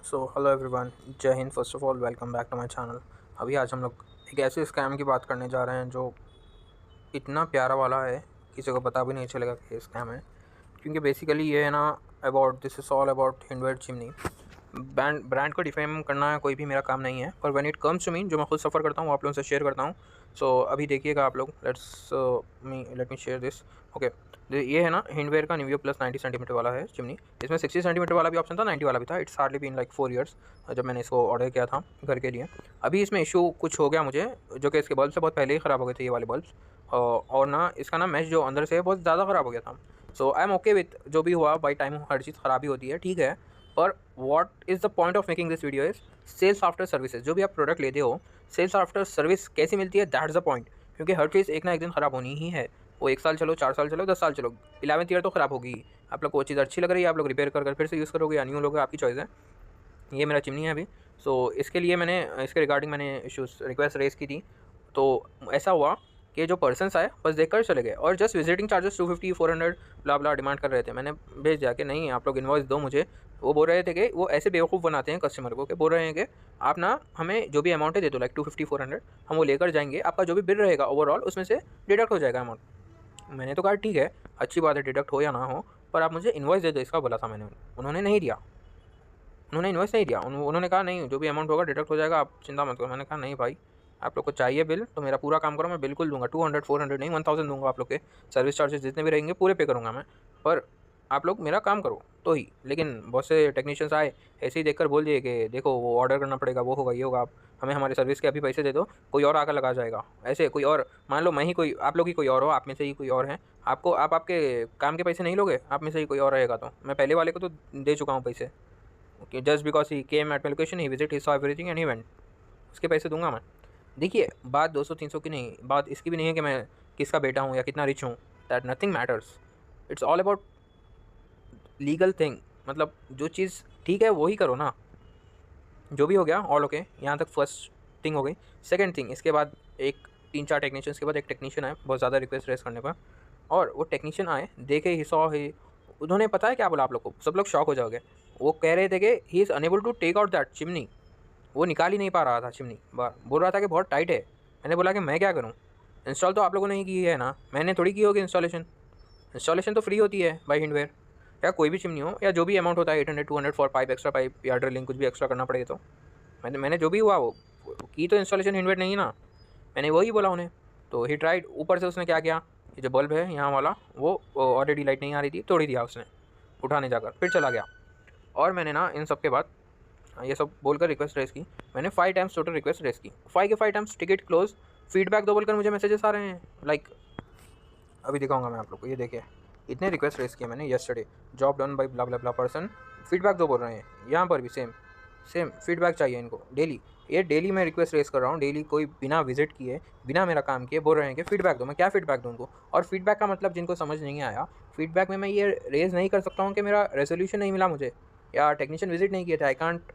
सो hello everyone, जय हिंद। First of all welcome back to my channel. अभी आज हम लोग एक ऐसे स्कैम की बात करने जा रहे हैं जो इतना प्यारा वाला है, किसी को पता भी नहीं चलेगा कि ये स्कैम है। क्योंकि बेसिकली ये है ना, about this is all about Hindware chimney. Brand को डिफेम करना कोई भी मेरा काम नहीं है, पर when it comes to me, जो मैं खुद सफ़र करता हूँ, आप लोगों से शेयर करता हूँ। सो अभी देखिएगा आप लोग, let me share this. Okay, ये है ना हिंडवेयर का निवियो प्लस 90 सेंटीमीटर वाला है चिमनी। इसमें 60 सेंटीमीटर वाला भी ऑप्शन था, 90 वाला भी था। It's hardly been like 4 years जब मैंने इसको ऑर्डर किया था घर के लिए। अभी इसमें इशू कुछ हो गया मुझे, जो कि इसके बल्ब से बहुत पहले ही ख़राब हो गए थे ये वाले बल्ब्स। और ना इसका ना मैश जो अंदर से है बहुत ज़्यादा ख़राब हो गया था। सो आई एम ओके विथ जो भी हुआ, बाई टाइम हर चीज़ ख़राब ही होती है, ठीक है। पर what is the point of making this video is sales after services. जो भी आप प्रोडक्ट लेते हो, सेल्स आफ्टर सर्विस कैसी मिलती है, दैट्स द पॉइंट। क्योंकि हर चीज़ एक ना एक दिन ख़राब होनी ही है। वो 1 साल चलो, 4 साल चलो, 10 साल चलो, 11th ईयर तो ख़राब होगी। आप लोग को वो चीज़ अच्छी लग रही है, आप लोग रिपेयर कर फिर से यूज़ करोगे या न्यू लोगे, आपकी चॉइस है। ये मेरा चिमनी है अभी। सो इसके लिए मैंने इसके रिगार्डिंग मैंने इशूज़ रिक्वेस्ट रेज़ की थी। तो ऐसा हुआ कि जो पर्सन्स आए बस देखकर चले गए, और जस्ट विजिटिंग चार्जेस 250 400 ब्ला ब्ला डिमांड कर रहे थे। मैंने भेज दिया कि नहीं, आप लोग इनवॉइस दो मुझे। वो बोल रहे थे कि वो ऐसे बेवकूफ़ बनाते हैं कस्टमर को, कि बोल रहे हैं कि आप ना हमें जो भी अमाउंट है दे दो, लाइक 250 400, हम वो लेकर जाएंगे, आपका जो भी बिल रहेगा ओवरऑल उसमें से डिडक्ट हो जाएगा अमाउंट। मैंने तो कहा ठीक है, अच्छी बात है, डिडक्ट हो या ना हो, पर आप मुझे इनवॉइस दे दो, इसका बोला था मैंने। उन्होंने नहीं दिया, उन्होंने इन्वॉइस नहीं दिया। उन्होंने कहा नहीं, जो भी अमाउंट होगा डिडक्ट हो जाएगा, आप चिंता मत करो। मैंने कहा नहीं भाई, आप लोग को चाहिए बिल तो मेरा पूरा काम करो, मैं बिल्कुल दूंगा। 200 400 नहीं, 1000 दूंगा आप लोग के। सर्विस चार्जेस जितने भी रहेंगे पूरे पे करूँगा मैं, पर आप लोग मेरा काम करो तो ही। लेकिन बहुत से टेक्नीशियंस आए, ऐसे ही देखकर बोल दिए कि देखो वो ऑर्डर करना पड़ेगा, वो होगा, ये होगा, आप हमें हमारे सर्विस के अभी पैसे दे दो, कोई और आकर लगा जाएगा। ऐसे कोई और, मान लो मैं ही कोई, आप लोग ही कोई और हो, आप में से ही कोई और है, आपको आप आपके काम के पैसे नहीं लोगे, आप में से ही कोई और रहेगा। तो मैं पहले वाले को तो दे चुका हूँ पैसे। Okay, just because he came at my location, he visit, he saw everything and he went, उसके पैसे दूंगा मैं। देखिए, बात 200-300 की नहीं, बात इसकी भी नहीं है कि मैं किसका बेटा हूँ या कितना रिच हूँ। That nothing matters. It's all about legal thing. मतलब जो चीज़ ठीक है वही करो ना। जो भी हो गया ऑल ओके, यहाँ तक फर्स्ट थिंग हो गई। सेकेंड थिंग, इसके बाद एक 3-4 टेक्नीशियंस के बाद एक टेक्नीशियन आए बहुत ज़्यादा रिक्वेस्ट रेस करने पर। और वो टेक्नीशियन आए, देखे, ही सॉ ही, उन्होंने पता है क्या बोला आप लोग को, सब लोग शॉक हो जाओगे। वो कह रहे थे कि he is unable to take out that chimney. वो निकाल ही नहीं पा रहा था चिमनी, बोल रहा था कि बहुत टाइट है। मैंने बोला कि मैं क्या करूँ, इंस्टॉल तो आप लोगों ने ही की है ना, मैंने थोड़ी की होगी इंस्टॉलेशन। इंस्टॉलेशन तो फ्री होती है बाई हिंडवेयर, या कोई भी चिमनी हो, या जो भी अमाउंट होता है 800 200 फॉर पाइप, एक्स्ट्रा पाइप या ड्रिलिंग, कुछ भी एक्स्ट्रा करना पड़े तो। मैंने जो भी हुआ वो की, तो इंस्टॉलेशन हिंडवेयर नहीं ना, मैंने वही बोला उन्हें। तो ही ट्राइड। ऊपर से उसने क्या किया, ये जो बल्ब है यहाँ वाला, वो ऑलरेडी लाइट नहीं आ रही थी, तोड़ दिया उसने उठाने जाकर, फिर चला गया। और मैंने ना इन सब के बाद ये सब बोलकर रिक्वेस्ट रेस की। मैंने 5 टाइम्स टोटल रिक्वेस्ट रेस की, 5 के 5 टाइम्स टिकट क्लोज, फीडबैक दो बोलकर मुझे मैसेजेस आ रहे हैं। लाइक अभी दिखाऊंगा मैं आप लोग को, ये देखिए, इतने रिक्वेस्ट रेस किए मैंने yesterday, job done by blah blah blah person, feedback दो बोल रहे हैं। यहाँ पर भी सेम सेम फीडबैक चाहिए इनको डेली। ये डेली मैं रिक्वेस्ट रेस कर रहा हूँ, डेली, कोई बिना विजिट किए, बिना मेरा काम किए बोल रहे हैं कि फीडबैक दो। मैं क्या फीडबैक दूँ उनको? और फीडबैक का मतलब जिनको समझ नहीं आया, फीडबैक में मैं ये रेज नहीं कर सकता हूँ कि मेरा रेजोल्यूशन नहीं मिला मुझे, या टेक्नीशियन विजिट नहीं किया था। I can't,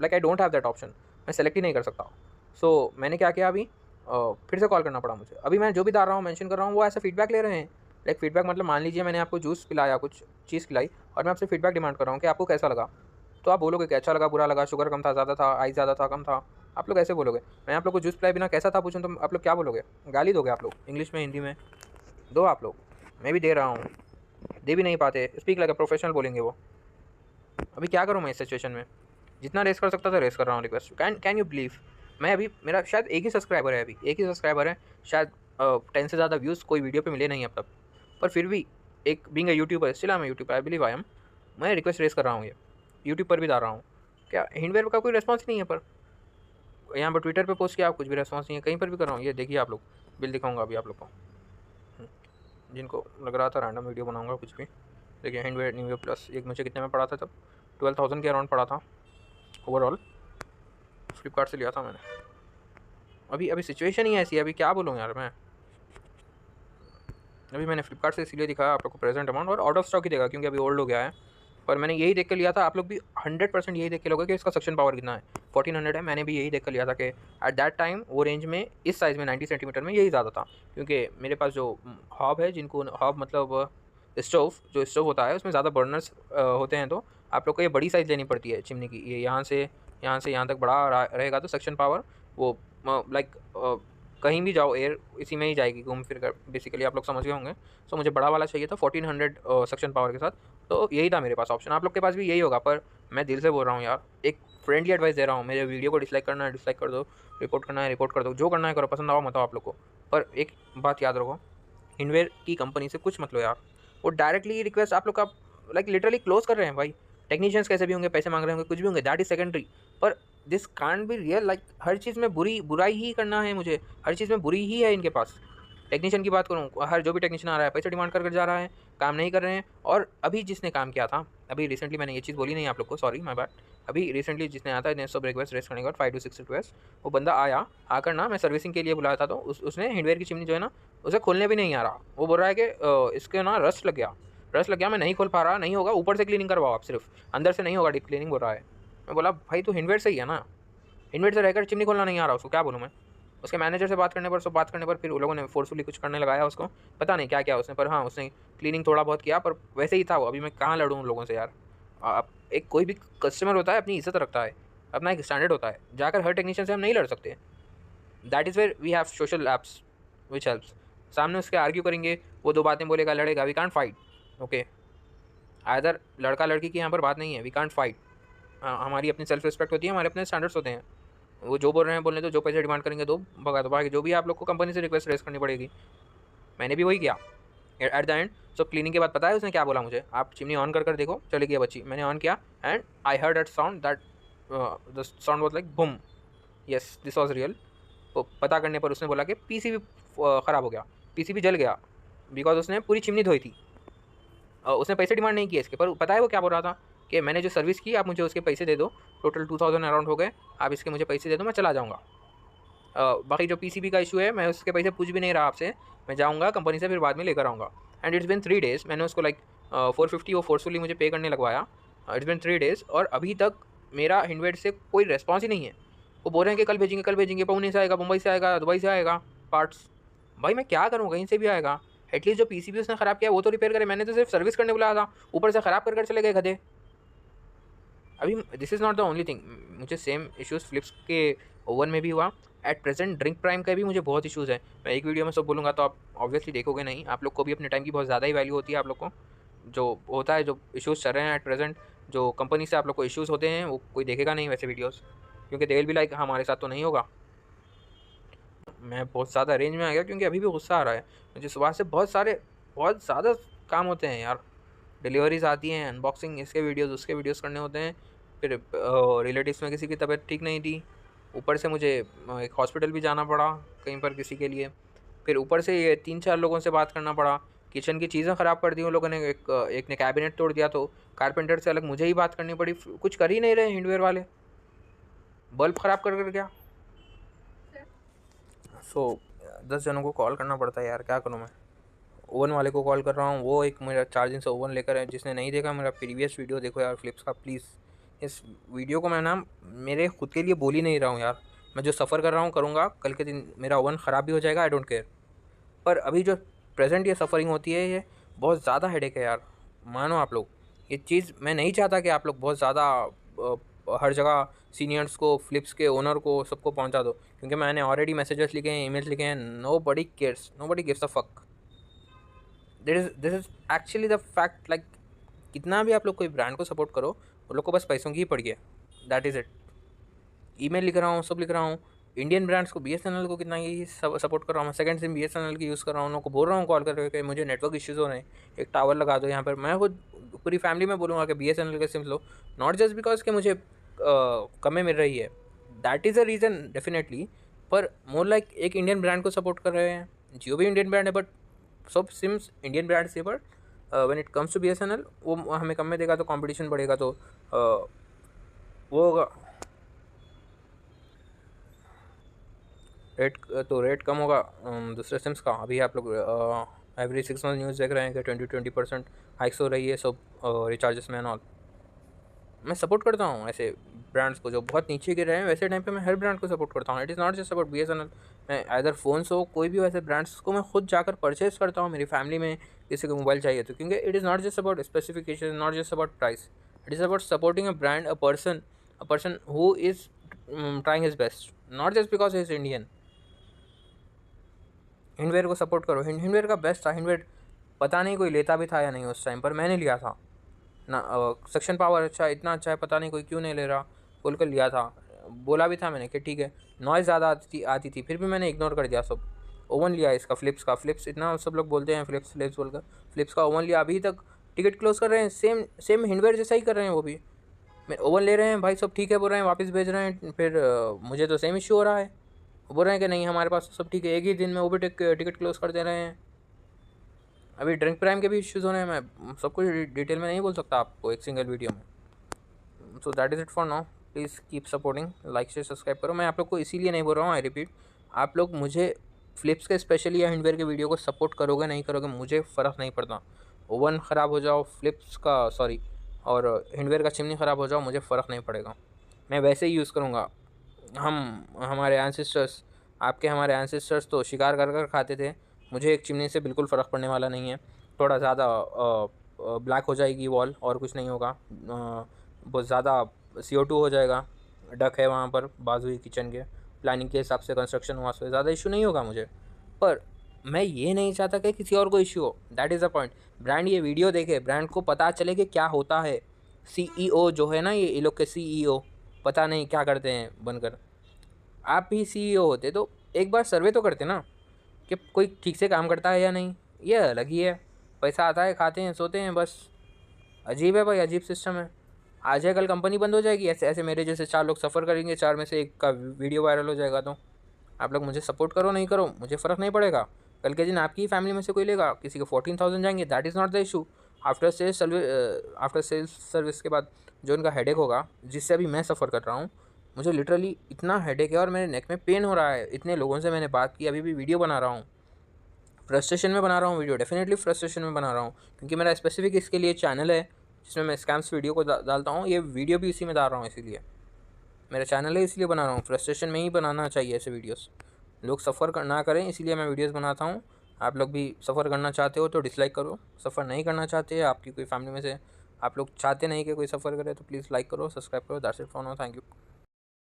like I don't have that option, मैं सेलेक्ट ही नहीं कर सकता। सो मैंने क्या किया अभी, फिर से कॉल करना पड़ा मुझे। अभी मैं जो भी डाल रहा हूँ, मेंशन कर रहा हूँ, वो ऐसा फीडबैक ले रहे हैं। लाइक फीडबैक मतलब मान लीजिए मैंने आपको जूस पिलाया, कुछ चीज़ खिलाई, और मैं आपसे फीडबैक डिमांड कर रहा हूँ कि आपको कैसा लगा। तो आप बोलोगे कि अच्छा लगा, बुरा लगा, शुगर कम था, ज़्यादा था, आइस ज़्यादा था, कम था, आप लोग ऐसे बोलोगे। मैं आप लोग को जूस पिलाए बिना कैसा था पूछूँ तो आप लोग क्या बोलोगे? गाली दोगे आप लोग, इंग्लिश में, हिंदी में दो आप लोग। मैं भी दे रहा हूँ, दे भी नहीं पाते, स्पीक लाइक अ प्रोफेशनल बोलेंगे वो। अभी क्या करूँ मैं इस सिचुएशन में? जितना रेस कर सकता था रेस कर रहा हूँ रिक्वेस्ट। कैन यू बिलीव, मैं अभी, मेरा शायद एक ही सब्सक्राइबर है, अभी एक ही सब्सक्राइबर है शायद। 10 से ज़्यादा व्यूज़ कोई वीडियो पे मिले नहीं अब तक, पर फिर भी एक being a YouTuber, still I am YouTuber, I believe I am, मैं रिक्वेस्ट रेस कर रहा हूँ, ये यूट्यूब पर भी डाल रहा हूँ। क्या हिंडवेयर का कोई रेस्पॉन्स नहीं है? पर यहाँ पर ट्विटर पे पोस्ट किया, कुछ भी रेस्पॉन्स नहीं है, कहीं पर भी कर रहा हूँ। ये देखिए आप लोग, बिल दिखाऊंगा अभी आप लोग को। जिनको लग रहा था रैंडम वीडियो बनाऊंगा कुछ भी, देखिए हिंडवेयर न्यू ईयर प्लस, एक मुझे कितने में पड़ा था तब, 12,000 के अराउंड पड़ा था ओवरऑल। फ्लिपकार्ट से लिया था मैंने। अभी अभी सिचुएशन ही ऐसी है, अभी क्या बोलूँ यार मैं। अभी मैंने फ्लिपकार्ट से इसीलिए दिखाया आप लोग को प्रेजेंट अमाउंट, और आउट ऑफ स्टॉक ही देगा क्योंकि अभी ओल्ड हो गया है। पर मैंने यही देख कर लिया था, आप लोग भी 100% यही देख के लोगे कि इसका सक्शन पावर कितना है। 1400 है, मैंने भी यही देख कर लिया था कि एट दैट टाइम वो रेंज में, इस साइज़ में 90 सेंटीमीटर में यही ज़्यादा था। क्योंकि मेरे पास जो हॉब है, जिनको हॉब मतलब स्टोव, जो स्टोव होता है उसमें ज़्यादा बर्नर्स होते हैं, तो आप लोग को ये बड़ी साइज़ लेनी पड़ती है चिमनी की। ये यहाँ से यहाँ तक बड़ा रहेगा तो सक्शन पावर वो लाइक कहीं भी जाओ एयर इसी में ही जाएगी घूम फिर कर। बेसिकली आप लोग समझ गए होंगे। सो मुझे बड़ा वाला चाहिए था 1400 सक्शन पावर के साथ, तो यही था मेरे पास ऑप्शन। आप लोग के पास भी यही होगा, पर मैं दिल से बोल रहा हूँ यार, एक फ्रेंडली एडवाइस दे रहा हूँ। मेरे वीडियो को डिसलाइक करना है डिसलाइक कर दो, रिपोर्ट करना है रिपोर्ट कर दो, जो करना है करो, पसंद आओ मत आओ आप लोग को। पर एक बात याद रखो, हिंडवेयर की कंपनी से कुछ मत लो यार। वो डायरेक्टली रिक्वेस्ट आप लोग का लाइक लिटरली क्लोज कर रहे हैं भाई। टेक्नीशियंस कैसे भी होंगे, पैसे मांग रहे होंगे, कुछ भी होंगे, दैट इज सेकेंडरी। पर this can't be real. Like हर चीज़ में बुराई ही करना है मुझे, हर चीज़ में बुरी ही है इनके पास। टेक्नीशियन की बात करूँ, हर जो भी टेक्नीशियन आ रहा है पैसे डिमांड कर जा रहा है, काम नहीं कर रहे हैं। और अभी जिसने काम किया था, अभी रिसेंटली मैंने ये चीज़ बोली नहीं आप लोग को, सॉरी माय बैड। अभी रिसेंटली जिसने आया था सब रिक्वेस्ट रेस करने के बाद 5 to 6 रिक्वेस्ट, वो बंदा आया, आकर ना मैं सर्विसिंग के लिए बुलाया था, तो उसने हिंडवेयर की चिमनी जो है ना उसे खोलने भी नहीं आ रहा। वो बोल रहा है कि इसके ना रस्ट लग गया, मैं नहीं खोल पा रहा, नहीं होगा, ऊपर से क्लीनिंग करवाओ आप, सिर्फ अंदर से नहीं होगा, डीप क्लीनिंग बोल रहा है। मैं बोला भाई तो हिंडवेयर से ही है ना, हिंडवेयर से रहकर चिमनी खोलना नहीं आ रहा उसको, क्या बोलूँ मैं। उसके मैनेजर से बात करने पर फिर उन लोगों ने फोर्सफुली कुछ करने लगाया उसको, पता नहीं क्या क्या उसने, पर हाँ उसने क्लीनिंग थोड़ा बहुत किया, पर वैसे ही था वो। अभी मैं कहाँ लड़ूँ उन लोगों से यार। आप एक कोई भी कस्टमर होता है अपनी इज्जत रखता है, अपना एक स्टैंडर्ड होता है, जाकर हर टेक्नीशियन से हम नहीं लड़ सकते। That is where we have social apps which helps. सामने उसके आर्ग्यू करेंगे, वो दो बातें बोलेगा, लड़ेगा, we can't fight. Okay, either लड़का लड़की की यहाँ पर बात नहीं है, वी कांट फाइट। हमारी अपनी सेल्फ रिस्पेक्ट होती है, हमारे अपने स्टैंडर्ड्स होते हैं। वो जो बोल रहे हैं बोलने दो, जो पैसे डिमांड करेंगे दो, भगा दो भागे। जो भी आप लोग को कंपनी से रिक्वेस्ट रेस करनी पड़ेगी, मैंने भी वही किया at the end. So cleaning के बाद पता है उसने क्या बोला मुझे, आप चिमनी ऑन कर देखो, चली गई बच्ची। मैंने ऑन किया and I heard that sound, that the sound was like boom. Yes, this was real. तो पता करने पर उसने बोला कि पीसीबी ख़राब हो गया, पीसीबी जल गया, बिकॉज उसने पूरी चिमनी धोई थी। उसने पैसे डिमांड नहीं किए इसके, पर पता है वो क्या बोल रहा था कि मैंने जो सर्विस की आप मुझे उसके पैसे दे दो, टोटल 2000 अराउंड हो गए, आप इसके मुझे पैसे दे दो, मैं चला जाऊँगा। बाकी जो पीसीबी का इशू है, मैं उसके पैसे पूछ भी नहीं रहा आपसे, मैं जाऊँगा कंपनी से, फिर बाद में लेकर आऊँगा। एंड इट्स बिन 3 days, मैंने उसको लाइक 450 वो फोर्सफुली मुझे पे करने लगवाया। इट्स बिन 3 days और अभी तक मेरा हिंडवेयर से कोई रिस्पॉन्स ही नहीं है। वो बोल रहे हैं कि कल भेजेंगे, पुणे से आएगा, मुंबई से आएगा, दुबई से आएगा पार्ट्स। भाई मैं क्या करूँ, कहीं से भी आएगा। एटलीस्ट जो पीसीबी उसने ख़राब किया वो तो रिपेयर करे, मैंने तो सिर्फ सर्विस करने बुलाया था, ऊपर से ख़राब कर चले गए गधे। अभी this is not the only thing, मुझे सेम इश्यूज़ फ्लिप्स के ओवन में भी हुआ। एट प्रेजेंट ड्रिंक प्राइम का भी मुझे बहुत इश्यूज़ है। मैं एक वीडियो में सब बोलूँगा तो आप ऑब्वियसली देखोगे नहीं। आप लोग को भी अपने टाइम की बहुत ज़्यादा ही वैल्यू होती है। आप लोग को जो होता है, जो इश्यूज़ चल रहे हैं एट प्रेजेंट, जो कंपनी से आप लोग को इश्यूज़ होते हैं, वो कोई देखेगा नहीं वैसे वीडियोज़, क्योंकि दे विल बी लाइक हमारे साथ तो नहीं होगा। मैं बहुत ज़्यादा रेंज में आ गया क्योंकि अभी भी गुस्सा आ रहा है मुझे। सुबह से बहुत ज़्यादा काम होते हैं यार। डिलीवरीज आती हैं, अनबॉक्सिंग, इसके वीडियोस उसके वीडियोस करने होते हैं। फिर रिलेटिव्स में किसी की तबीयत ठीक नहीं थी, ऊपर से मुझे एक हॉस्पिटल भी जाना पड़ा कहीं पर किसी के लिए। फिर ऊपर से ये 3-4 लोगों से बात करना पड़ा। किचन की चीज़ें ख़राब कर दी उन लोगों ने, एक ने कैबिनेट तोड़ दिया, तो कारपेंटर से अलग मुझे ही बात करनी पड़ी। कुछ कर ही नहीं रहे हिंडवेयर वाले, बल्ब ख़राब कर गया। सो 10 जनों को कॉल करना पड़ता है यार, क्या करूँ मैं। ओवन वाले को कॉल कर रहा हूँ, वो एक मेरा 4 दिन से ओवन लेकर है। जिसने नहीं देखा मेरा प्रीवियस वीडियो देखो यार फ्लिप्स का, प्लीज़। इस वीडियो को मैं ना मेरे खुद के लिए बोल ही नहीं रहा हूँ यार। मैं जो सफ़र कर रहा हूँ करूँगा, कल के दिन मेरा ओवन ख़राब भी हो जाएगा, आई डोंट केयर। पर अभी जो प्रेजेंट ये सफ़रिंग होती है, ये बहुत ज़्यादा हेडेक है यार। मानो आप लोग, ये चीज़ मैं नहीं चाहता कि आप लोग बहुत ज़्यादा हर जगह सीनियर्स को, फ्लिप्स के ओनर को, सबको पहुंचा दो, क्योंकि मैंने ऑलरेडी मैसेजेस लिखे हैं, ईमेल्स लिखे हैं। Nobody cares, nobody gives a fuck. This is actually the fact. Like कितना भी आप लोग कोई ब्रांड को सपोर्ट करो, उन लोग को बस पैसों की ही पड़ी है, दैट इज़ इट। ईमेल लिख रहा हूँ, सब लिख रहा हूँ। इंडियन ब्रांड्स को, बीएसएनएल को कितना ही सपोर्ट कर रहा हूँ मैं। सेकंड सिम बीएसएनएल की यूज़ कर रहा हूँ, उन लोगों को बोल रहा हूँ कॉल करके मुझे नेटवर्क इश्यूज़ हो रहे हैं, एक टावर लगा दो यहाँ पर। मैं खुद पूरी फैमिली में बोलूँगा कि बीएसएनएल के सिम लो, नॉट जस्ट बिकॉज कि मुझे कम में मिल रही है, that is a reason definitely, पर मोर लाइक एक इंडियन ब्रांड को सपोर्ट कर रहे हैं। जियो भी इंडियन ब्रांड है, बट सब सिम्स इंडियन ब्रांड से, but when it comes to BSNL वो हमें कम में देगा तो कंपटीशन बढ़ेगा, तो वो होगा, रेट कम होगा दूसरे सिम्स का। अभी आप लोग एवरी 6 मंथ न्यूज़ देख रहे हैं कि 20% हाइक्स हो रही है सब रिचार्जेस में एंड ऑल। मैं सपोर्ट करता हूँ ऐसे ब्रांड्स को जो बहुत नीचे गिर रहे हैं, वैसे टाइम पे मैं हर ब्रांड को सपोर्ट करता हूँ। It is not just about BSNL. मैं आइदर फ़ोन्स हो, कोई भी वैसे ब्रांड्स को मैं खुद जाकर परचेज़ करता हूँ। मेरी फैमिली में किसी को मोबाइल चाहिए तो, क्योंकि it is not just about specification, not just about price, it is about supporting a brand, a person who is trying his best, not just because he is Indian. Hindware को support करो। हिंडवेयर का best था। हिंडवेयर पता नहीं कोई लेता भी था या नहीं उस टाइम पर, मैंने लिया था ना। सक्शन पावर अच्छा है, इतना अच्छा है, पता नहीं कोई क्यों नहीं ले रहा, बोल कर लिया था। बोला भी था मैंने कि ठीक है, नॉइज़ ज़्यादा आती थी, फिर भी मैंने इग्नोर कर दिया सब। ओवन लिया इसका, फ़्लिप्स का। फ़्लिप्स इतना सब लोग बोलते हैं, फ़्लिप्स फ़्लिप्स बोलकर। फ़्लिप्स का ओवन लिया, अभी तक टिकट क्लोज़ कर रहे हैं, सेम सेम हिंडवेयर जैसा ही कर रहे हैं वो भी। मैं ओवन ले रहे हैं भाई, सब ठीक है बोल रहे हैं, वापस भेज रहे हैं, फिर मुझे तो सेम इश्यू हो रहा है। बोल रहे हैं कि नहीं हमारे पास तो सब ठीक है, एक ही दिन में वो भी टिकट क्लोज़ कर दे रहे हैं। अभी ड्रिंक प्राइम के भी इश्यूज़ हो रहे हैं, मैं सब कुछ डिटेल में नहीं बोल सकता आपको एक सिंगल वीडियो में। So that is it for now. Please keep supporting, like share subscribe करो। मैं आप लोग को इसीलिए नहीं बोल रहा हूँ, आई रिपीट, आप लोग मुझे फ़्लिप्स के स्पेशली या हिंडवेयर के वीडियो को सपोर्ट करोगे नहीं करोगे मुझे फ़र्क नहीं पड़ता। ओवन ख़राब हो जाओ, फ़्लिप्स का सॉरी और हिंडवेयर का चिमनी ख़राब हो जाओ, मुझे फ़र्क नहीं पड़ेगा, मैं वैसे ही यूज़ करूँगा। हमारे एंसेस्टर्स, आपके हमारे एंसेस्टर्स तो शिकार कर कर खाते थे, मुझे एक चिमनी से बिल्कुल फ़र्क पड़ने वाला नहीं है। थोड़ा ज़्यादा ब्लैक हो जाएगी वॉल, और कुछ नहीं होगा। बहुत ज़्यादा CO2 हो जाएगा, डक है वहाँ पर बाजू ही किचन के, प्लानिंग के हिसाब से कंस्ट्रक्शन हुआ, सो ज़्यादा इशू नहीं होगा मुझे। पर मैं ये नहीं चाहता कि किसी और को इशू हो, that is the point. Brand ये वीडियो देखे, ब्रांड को पता चले कि क्या होता है। CEO जो है ना, ये लोग के CEO पता नहीं क्या करते हैं बनकर। आप भी CEO होते तो एक बार सर्वे तो करते ना कि कोई ठीक से काम करता है या नहीं। ये अलग ही है, पैसा आता है, खाते हैं, सोते हैं, बस। अजीब है भाई, अजीब सिस्टम है। आज है कल कंपनी बंद हो जाएगी, ऐसे ऐसे मेरे जैसे 4 लोग सफ़र करेंगे, 4 में से एक का वीडियो वायरल हो जाएगा। तो आप लोग मुझे सपोर्ट करो नहीं करो मुझे फ़र्क नहीं पड़ेगा। कल के दिन आपकी फैमिली में से कोई लेगा, किसी के 14,000 जाएंगे, that is not the issue. After sales service के बाद जो उनका हेडेक होगा, जिससे अभी मैं सफ़र कर रहा हूँ, मुझे लिटरली इतना हेडेक है और मेरे नेक में पेन हो रहा है। इतने लोगों से मैंने बात की, अभी भी वीडियो बना रहा हूँ, फ्रस्ट्रेशन में बना रहा हूँ वीडियो, डेफिनेटली फ्रस्ट्रेशन में बना रहा हूँ, क्योंकि मेरा स्पेसिफिक इसके लिए चैनल है जिसमें मैं स्कैम्स वीडियो को डालता हूँ। ये वीडियो भी इसी में डाल रहा हूँ, इसीलिए मेरा चैनल है, इसलिए बना रहा हूँ। फ्रस्ट्रेशन में ही बनाना चाहिए ऐसे वीडियोस, लोग सफ़र ना करें, इसीलिए मैं वीडियोस बनाता हूँ। आप लोग भी सफ़र करना चाहते हो तो डिसलाइक करो, सफ़र नहीं करना चाहते, आपकी कोई फैमिली में से आप लोग चाहते नहीं कि कोई सफ़र करे, तो प्लीज़ लाइक करो, सब्सक्राइब करो। That's it for now, thank you.